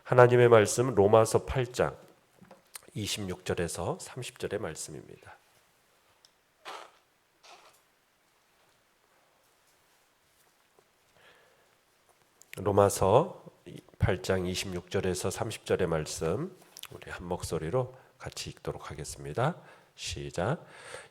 하나님의 말씀 로마서 8장 26절에서 30절의 말씀입니다. 로마서 8장 26절에서 30절의 말씀 우리 한 목소리로 같이 읽도록 하겠습니다. 시작.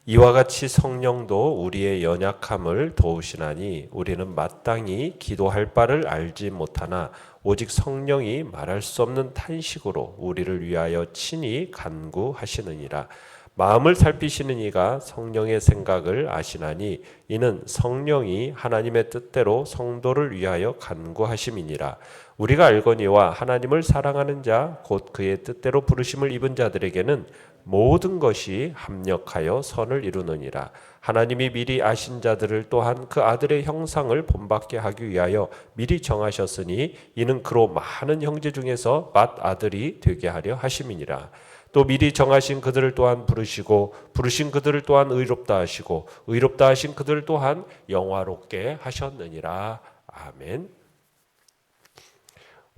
이와 같이 성령도 우리의 연약함을 도우시나니 우리는 마땅히 기도할 바를 알지 못하나 오직 성령이 말할 수 없는 탄식으로 우리를 위하여 친히 간구하시느니라. 마음을 살피시는 이가 성령의 생각을 아시나니 이는 성령이 하나님의 뜻대로 성도를 위하여 간구하심이니라. 우리가 알거니와 하나님을 사랑하는 자 곧 그의 뜻대로 부르심을 입은 자들에게는 모든 것이 합력하여 선을 이루느니라. 하나님이 미리 아신 자들을 또한 그 아들의 형상을 본받게 하기 위하여 미리 정하셨으니 이는 그로 많은 형제 중에서 맏아들이 되게 하려 하심이니라. 또 미리 정하신 그들을 또한 부르시고 부르신 그들을 또한 의롭다 하시고 의롭다 하신 그들을 또한 영화롭게 하셨느니라. 아멘.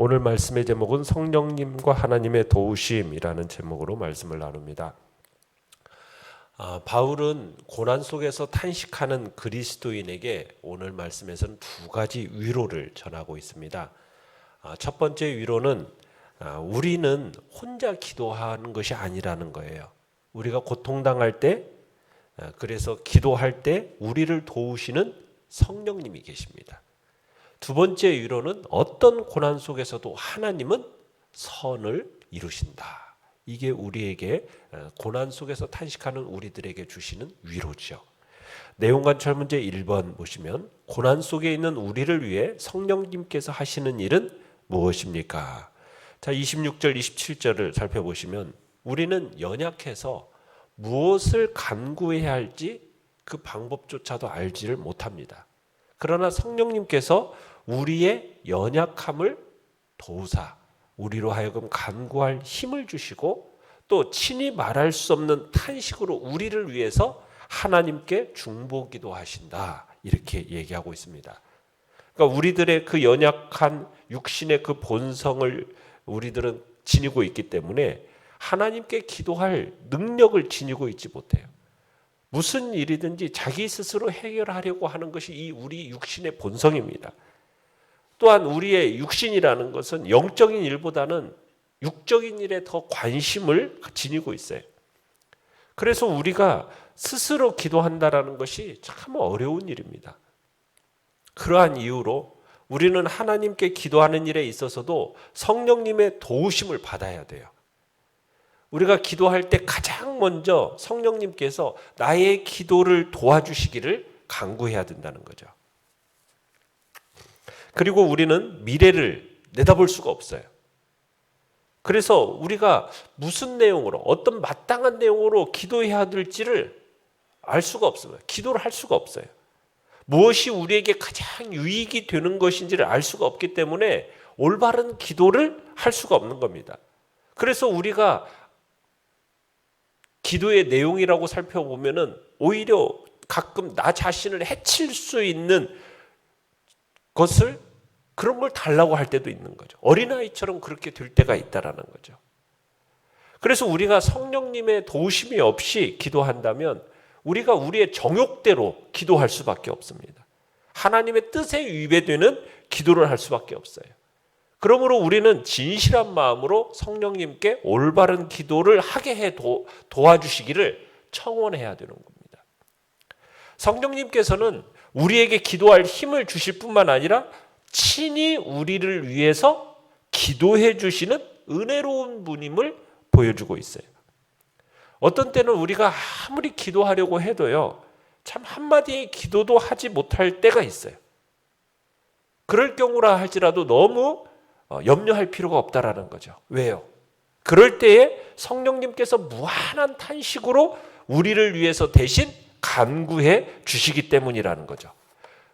오늘 말씀의 제목은 성령님과 하나님의 도우심이라는 제목으로 말씀을 나눕니다. 바울은 고난 속에서 탄식하는 그리스도인에게 오늘 말씀에서는 두 가지 위로를 전하고 있습니다. 첫 번째 위로는 우리는 혼자 기도하는 것이 아니라는 거예요. 우리가 고통당할 때, 그래서 기도할 때 우리를 도우시는 성령님이 계십니다. 두 번째 위로는 어떤 고난 속에서도 하나님은 선을 이루신다. 이게 우리에게 고난 속에서 탄식하는 우리들에게 주시는 위로죠. 내용관찰 문제 1번 보시면 고난 속에 있는 우리를 위해 성령님께서 하시는 일은 무엇입니까? 자, 26절, 27절을 살펴보시면 우리는 연약해서 무엇을 간구해야 할지 그 방법조차도 알지를 못합니다. 그러나 성령님께서 우리의 연약함을 도우사 우리로 하여금 간구할 힘을 주시고 또 친히 말할 수 없는 탄식으로 우리를 위해서 하나님께 중보기도 하신다. 이렇게 얘기하고 있습니다. 그러니까 우리들의 그 연약한 육신의 그 본성을 우리들은 지니고 있기 때문에 하나님께 기도할 능력을 지니고 있지 못해요. 무슨 일이든지 자기 스스로 해결하려고 하는 것이 이 우리 육신의 본성입니다. 또한 우리의 육신이라는 것은 영적인 일보다는 육적인 일에 더 관심을 지니고 있어요. 그래서 우리가 스스로 기도한다라는 것이 참 어려운 일입니다. 그러한 이유로 우리는 하나님께 기도하는 일에 있어서도 성령님의 도우심을 받아야 돼요. 우리가 기도할 때 가장 먼저 성령님께서 나의 기도를 도와주시기를 간구해야 된다는 거죠. 그리고 우리는 미래를 내다볼 수가 없어요. 그래서 우리가 무슨 내용으로 어떤 마땅한 내용으로 기도해야 될지를 알 수가 없어요. 기도를 할 수가 없어요. 무엇이 우리에게 가장 유익이 되는 것인지를 알 수가 없기 때문에 올바른 기도를 할 수가 없는 겁니다. 그래서 우리가 기도의 내용이라고 살펴보면은 오히려 가끔 나 자신을 해칠 수 있는 것을 그런 걸 달라고 할 때도 있는 거죠. 어린아이처럼 그렇게 될 때가 있다라는 거죠. 그래서 우리가 성령님의 도우심이 없이 기도한다면 우리가 우리의 정욕대로 기도할 수밖에 없습니다. 하나님의 뜻에 위배되는 기도를 할 수밖에 없어요. 그러므로 우리는 진실한 마음으로 성령님께 올바른 기도를 하게 해 도와주시기를 청원해야 되는 겁니다. 성령님께서는 우리에게 기도할 힘을 주실 뿐만 아니라 친히 우리를 위해서 기도해 주시는 은혜로운 분임을 보여주고 있어요. 어떤 때는 우리가 아무리 기도하려고 해도요, 참 한마디의 기도도 하지 못할 때가 있어요. 그럴 경우라 할지라도 너무 염려할 필요가 없다라는 거죠. 왜요? 그럴 때에 성령님께서 무한한 탄식으로 우리를 위해서 대신 간구해 주시기 때문이라는 거죠.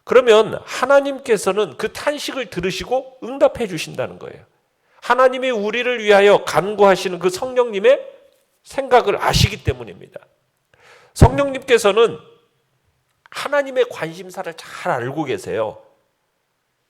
그러면 하나님께서는 그 탄식을 들으시고 응답해 주신다는 거예요. 하나님이 우리를 위하여 간구하시는 그 성령님의 생각을 아시기 때문입니다. 성령님께서는 하나님의 관심사를 잘 알고 계세요.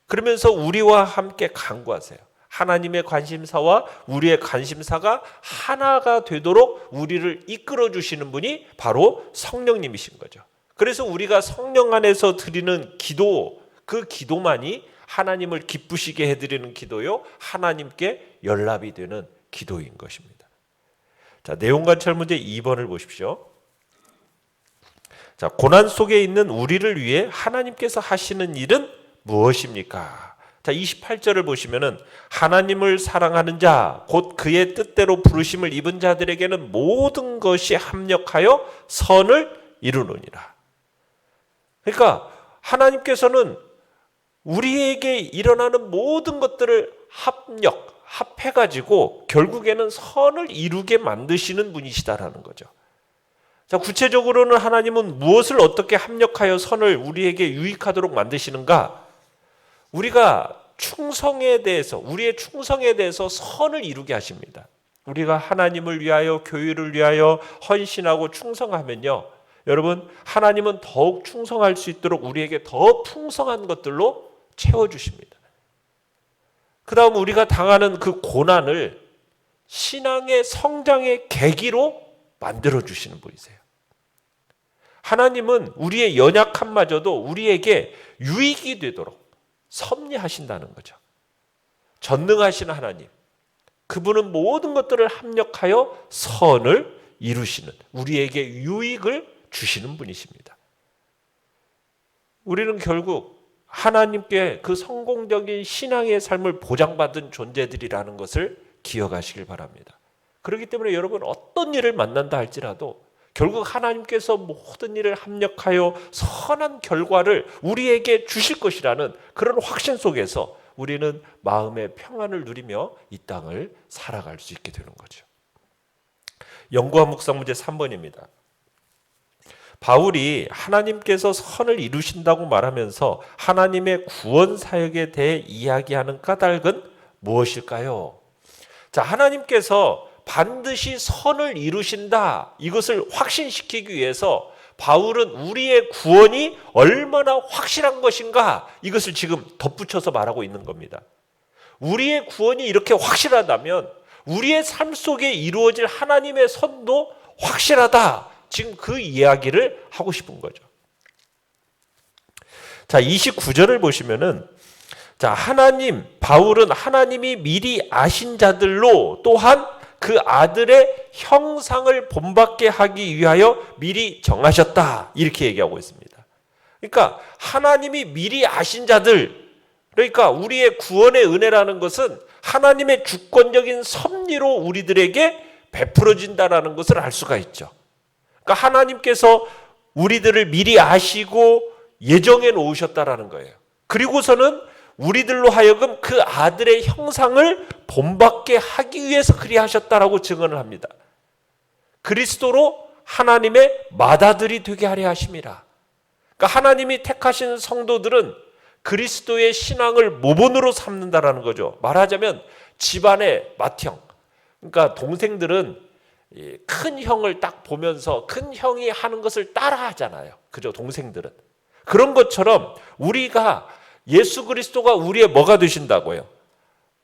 그러면서 우리와 함께 간구하세요. 하나님의 관심사와 우리의 관심사가 하나가 되도록 우리를 이끌어 주시는 분이 바로 성령님이신 거죠. 그래서 우리가 성령 안에서 드리는 기도, 그 기도만이 하나님을 기쁘시게 해드리는 기도요, 하나님께 연락이 되는 기도인 것입니다. 자, 내용관찰 문제 2번을 보십시오. 자, 고난 속에 있는 우리를 위해 하나님께서 하시는 일은 무엇입니까? 자, 28절을 보시면은 하나님을 사랑하는 자, 곧 그의 뜻대로 부르심을 입은 자들에게는 모든 것이 합력하여 선을 이루느니라. 그러니까 하나님께서는 우리에게 일어나는 모든 것들을 합해가지고 결국에는 선을 이루게 만드시는 분이시다라는 거죠. 자, 구체적으로는 하나님은 무엇을 어떻게 합력하여 선을 우리에게 유익하도록 만드시는가? 우리가 충성에 대해서, 우리의 충성에 대해서 선을 이루게 하십니다. 우리가 하나님을 위하여, 교회를 위하여 헌신하고 충성하면요, 여러분, 하나님은 더욱 충성할 수 있도록 우리에게 더 풍성한 것들로 채워주십니다. 그 다음 우리가 당하는 그 고난을 신앙의 성장의 계기로 만들어주시는 분이세요. 하나님은 우리의 연약함마저도 우리에게 유익이 되도록 섭리하신다는 거죠. 전능하신 하나님, 그분은 모든 것들을 합력하여 선을 이루시는, 우리에게 유익을 주시는 분이십니다. 우리는 결국 하나님께 그 성공적인 신앙의 삶을 보장받은 존재들이라는 것을 기억하시길 바랍니다. 그렇기 때문에 여러분, 어떤 일을 만난다 할지라도 결국 하나님께서 모든 일을 합력하여 선한 결과를 우리에게 주실 것이라는 그런 확신 속에서 우리는 마음의 평안을 누리며 이 땅을 살아갈 수 있게 되는 거죠. 연구와 묵상 문제 3번입니다. 바울이 하나님께서 선을 이루신다고 말하면서 하나님의 구원 사역에 대해 이야기하는 까닭은 무엇일까요? 자, 하나님께서 반드시 선을 이루신다, 이것을 확신시키기 위해서 바울은 우리의 구원이 얼마나 확실한 것인가, 이것을 지금 덧붙여서 말하고 있는 겁니다. 우리의 구원이 이렇게 확실하다면 우리의 삶 속에 이루어질 하나님의 선도 확실하다, 지금 그 이야기를 하고 싶은 거죠. 자, 29절을 보시면은, 자, 바울은 하나님이 미리 아신 자들로 또한 그 아들의 형상을 본받게 하기 위하여 미리 정하셨다, 이렇게 얘기하고 있습니다. 그러니까 하나님이 미리 아신 자들, 그러니까 우리의 구원의 은혜라는 것은 하나님의 주권적인 섭리로 우리들에게 베풀어진다라는 것을 알 수가 있죠. 그러니까 하나님께서 우리들을 미리 아시고 예정해 놓으셨다라는 거예요. 그리고서는 우리들로 하여금 그 아들의 형상을 본받게 하기 위해서 그리하셨다라고 증언을 합니다. 그리스도로 하나님의 맏아들이 되게 하려 하심이라. 그러니까 하나님이 택하신 성도들은 그리스도의 신앙을 모본으로 삼는다라는 거죠. 말하자면 집안의 맏형, 그러니까 동생들은 큰 형을 딱 보면서 큰 형이 하는 것을 따라 하잖아요. 그죠? 동생들은. 그런 것처럼 우리가 예수 그리스도가 우리의 뭐가 되신다고요?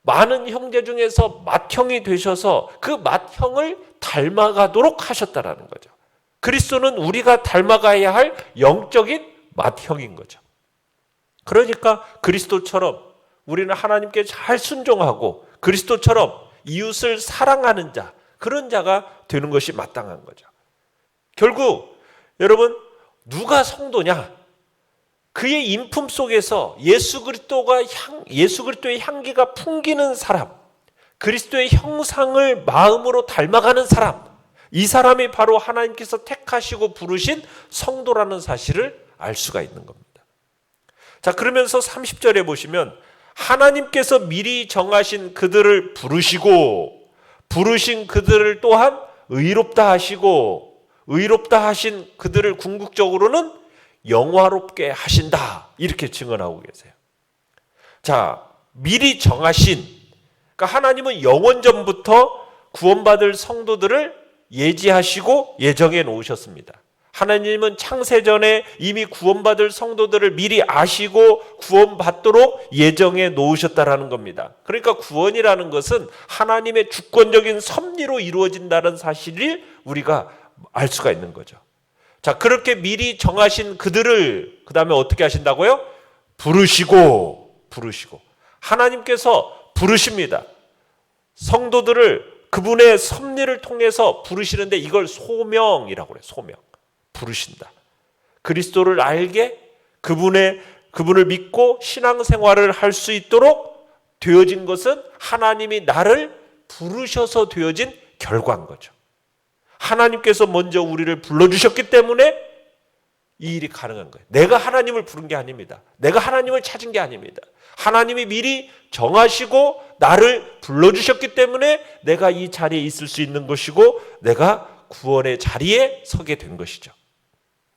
많은 형제 중에서 맏형이 되셔서 그 맏형을 닮아가도록 하셨다라는 거죠. 그리스도는 우리가 닮아가야 할 영적인 맏형인 거죠. 그러니까 그리스도처럼 우리는 하나님께 잘 순종하고 그리스도처럼 이웃을 사랑하는 자, 그런 자가 되는 것이 마땅한 거죠. 결국 여러분, 누가 성도냐? 그의 인품 속에서 예수 그리스도의 향기가 풍기는 사람, 그리스도의 형상을 마음으로 닮아가는 사람, 이 사람이 바로 하나님께서 택하시고 부르신 성도라는 사실을 알 수가 있는 겁니다. 자, 그러면서 30절에 보시면 하나님께서 미리 정하신 그들을 부르신 그들을 또한 의롭다 하시고, 의롭다 하신 그들을 궁극적으로는 영화롭게 하신다, 이렇게 증언하고 계세요. 자, 미리 정하신, 그러니까 하나님은 영원 전부터 구원받을 성도들을 예지하시고 예정해 놓으셨습니다. 하나님은 창세전에 이미 구원받을 성도들을 미리 아시고 구원받도록 예정해 놓으셨다라는 겁니다. 그러니까 구원이라는 것은 하나님의 주권적인 섭리로 이루어진다는 사실을 우리가 알 수가 있는 거죠. 자, 그렇게 미리 정하신 그들을 그 다음에 어떻게 하신다고요? 부르시고 하나님께서 부르십니다. 성도들을 그분의 섭리를 통해서 부르시는데 이걸 소명이라고 그래요. 소명. 부르신다. 그리스도를 알게 그분을 믿고 신앙생활을 할 수 있도록 되어진 것은 하나님이 나를 부르셔서 되어진 결과인 거죠. 하나님께서 먼저 우리를 불러주셨기 때문에 이 일이 가능한 거예요. 내가 하나님을 부른 게 아닙니다. 내가 하나님을 찾은 게 아닙니다. 하나님이 미리 정하시고 나를 불러주셨기 때문에 내가 이 자리에 있을 수 있는 것이고 내가 구원의 자리에 서게 된 것이죠.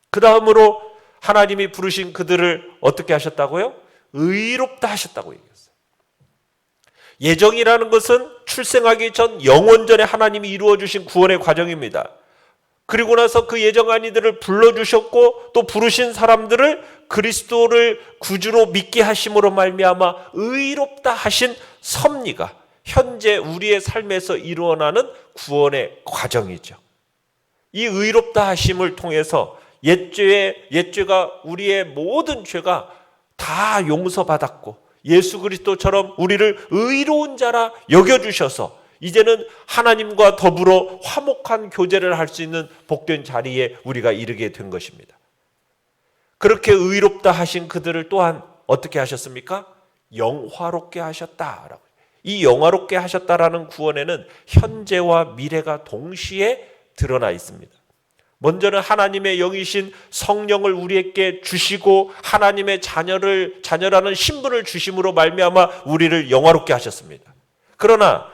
그 다음으로 하나님이 부르신 그들을 어떻게 하셨다고요? 의롭다 하셨다고 얘기했어요. 예정이라는 것은 출생하기 전 영원전에 하나님이 이루어주신 구원의 과정입니다. 그리고 나서 그 예정한 이들을 불러주셨고 또 부르신 사람들을 그리스도를 구주로 믿게 하심으로 말미암아 의롭다 하신 섭리가 현재 우리의 삶에서 일어나는 구원의 과정이죠. 이 의롭다 하심을 통해서 옛죄가 우리의 모든 죄가 다 용서받았고 예수 그리스도처럼 우리를 의로운 자라 여겨주셔서 이제는 하나님과 더불어 화목한 교제를 할 수 있는 복된 자리에 우리가 이르게 된 것입니다. 그렇게 의롭다 하신 그들을 또한 어떻게 하셨습니까? 영화롭게 하셨다라고. 이 영화롭게 하셨다라는 구원에는 현재와 미래가 동시에 드러나 있습니다. 먼저는 하나님의 영이신 성령을 우리에게 주시고 하나님의 자녀라는 신분을 주심으로 말미암아 우리를 영화롭게 하셨습니다. 그러나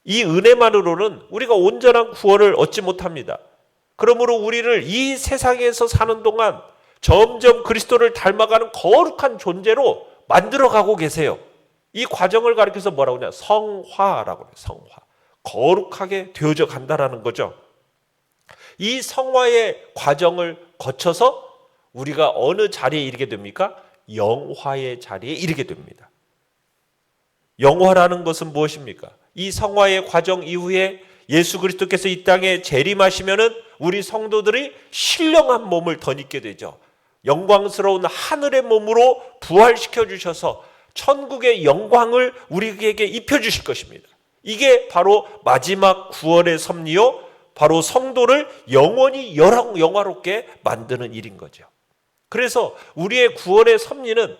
이 은혜만으로는 우리가 온전한 구원을 얻지 못합니다. 그러므로 우리를 이 세상에서 사는 동안 점점 그리스도를 닮아가는 거룩한 존재로 만들어가고 계세요. 이 과정을 가리켜서 뭐라고 하냐? 성화라고 해요. 성화. 거룩하게 되어져 간다라는 거죠. 이 성화의 과정을 거쳐서 우리가 어느 자리에 이르게 됩니까? 영화의 자리에 이르게 됩니다. 영화라는 것은 무엇입니까? 이 성화의 과정 이후에 예수 그리스도께서 이 땅에 재림하시면은 우리 성도들이 신령한 몸을 덧입게 되죠. 영광스러운 하늘의 몸으로 부활시켜 주셔서 천국의 영광을 우리에게 입혀 주실 것입니다. 이게 바로 마지막 구원의 섭리요, 바로 성도를 영원히 영화롭게 만드는 일인 거죠. 그래서 우리의 구원의 섭리는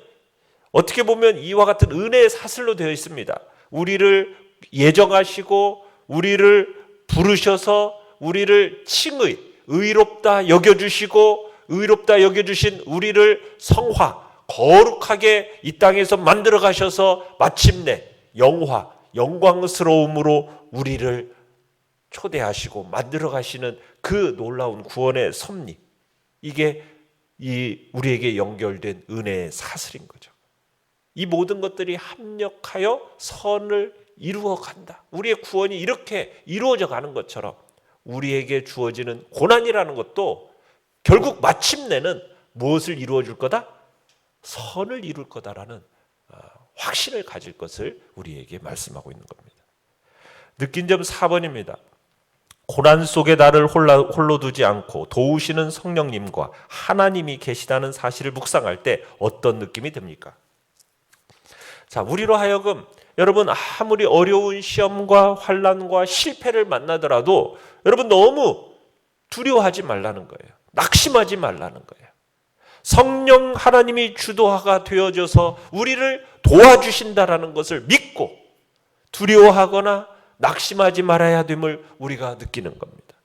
어떻게 보면 이와 같은 은혜의 사슬로 되어 있습니다. 우리를 예정하시고 우리를 부르셔서 우리를 칭의, 의롭다 여겨주시고 의롭다 여겨주신 우리를 성화, 거룩하게 이 땅에서 만들어 가셔서 마침내 영화, 영광스러움으로 우리를 초대하시고 만들어 가시는 그 놀라운 구원의 섭리, 이게 우리에게 연결된 은혜의 사슬인 거죠. 이 모든 것들이 합력하여 선을 이루어 간다. 우리의 구원이 이렇게 이루어져 가는 것처럼 우리에게 주어지는 고난이라는 것도 결국 마침내는 무엇을 이루어 줄 거다? 선을 이룰 거다라는 확신을 가질 것을 우리에게 말씀하고 있는 겁니다. 느낀 점 4번입니다. 고난 속에 나를 홀로 두지 않고 도우시는 성령님과 하나님이 계시다는 사실을 묵상할 때 어떤 느낌이 듭니까? 자, 우리로 하여금 여러분 아무리 어려운 시험과 환난과 실패를 만나더라도 여러분 너무 두려워하지 말라는 거예요. 낙심하지 말라는 거예요. 성령 하나님이 주도하가 되어져서 우리를 도와주신다라는 것을 믿고 두려워하거나 낙심하지 말아야 됨을 우리가 느끼는 겁니다.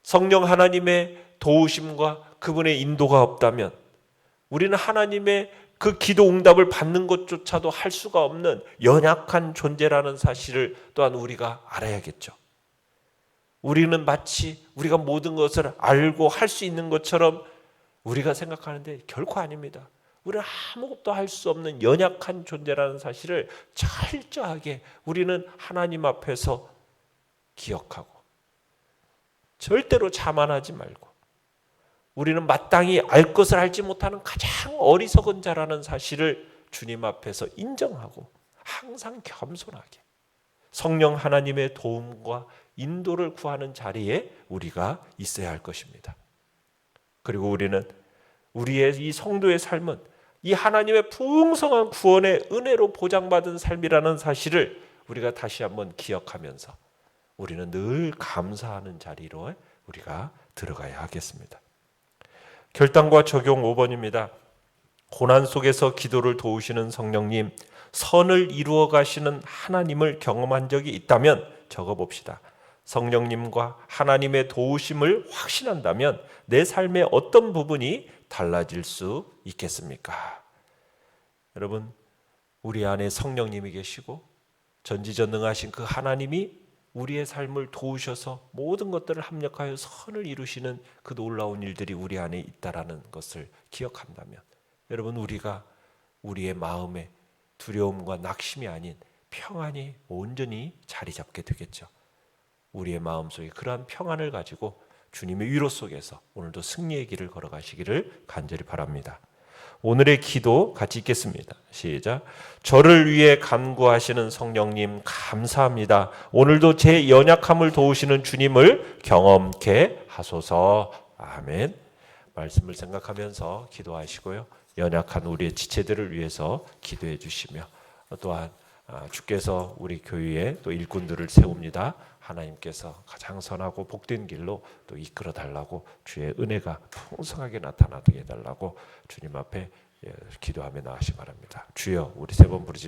성령 하나님의 도우심과 그분의 인도가 없다면 우리는 하나님의 그 기도 응답을 받는 것조차도 할 수가 없는 연약한 존재라는 사실을 또한 우리가 알아야겠죠. 우리는 마치 우리가 모든 것을 알고 할 수 있는 것처럼 우리가 생각하는데 결코 아닙니다. 우리는 아무것도 할 수 없는 연약한 존재라는 사실을 철저하게 우리는 하나님 앞에서 기억하고 절대로 자만하지 말고 우리는 마땅히 알 것을 알지 못하는 가장 어리석은 자라는 사실을 주님 앞에서 인정하고 항상 겸손하게 성령 하나님의 도움과 인도를 구하는 자리에 우리가 있어야 할 것입니다. 그리고 우리는 우리의 이 성도의 삶은 이 하나님의 풍성한 구원의 은혜로 보장받은 삶이라는 사실을 우리가 다시 한번 기억하면서 우리는 늘 감사하는 자리로 우리가 들어가야 하겠습니다. 결단과 적용 5번입니다. 고난 속에서 기도를 도우시는 성령님, 선을 이루어 가시는 하나님을 경험한 적이 있다면 적어봅시다. 성령님과 하나님의 도우심을 확신한다면 내 삶의 어떤 부분이 달라질 수 있겠습니까? 여러분, 우리 안에 성령님이 계시고 전지전능하신 그 하나님이 우리의 삶을 도우셔서 모든 것들을 합력하여 선을 이루시는 그 놀라운 일들이 우리 안에 있다라는 것을 기억한다면 여러분, 우리가 우리의 마음에 두려움과 낙심이 아닌 평안이 온전히 자리 잡게 되겠죠. 우리의 마음속에 그러한 평안을 가지고 주님의 위로 속에서 오늘도 승리의 길을 걸어가시기를 간절히 바랍니다. 오늘의 기도 같이 읽겠습니다. 시작. 저를 위해 간구하시는 성령님 감사합니다. 오늘도 제 연약함을 도우시는 주님을 경험케 하소서. 아멘. 말씀을 생각하면서 기도하시고요. 연약한 우리의 지체들을 위해서 기도해 주시며 또한 주께서 우리 교회에 또 일꾼들을 세웁니다. 하나님께서 가장 선하고 복된 길로 또 이끌어 달라고 주의 은혜가 풍성하게 나타나게 해달라고 주님 앞에 기도하며 나가시 바랍니다. 주여, 우리 세 번 부르지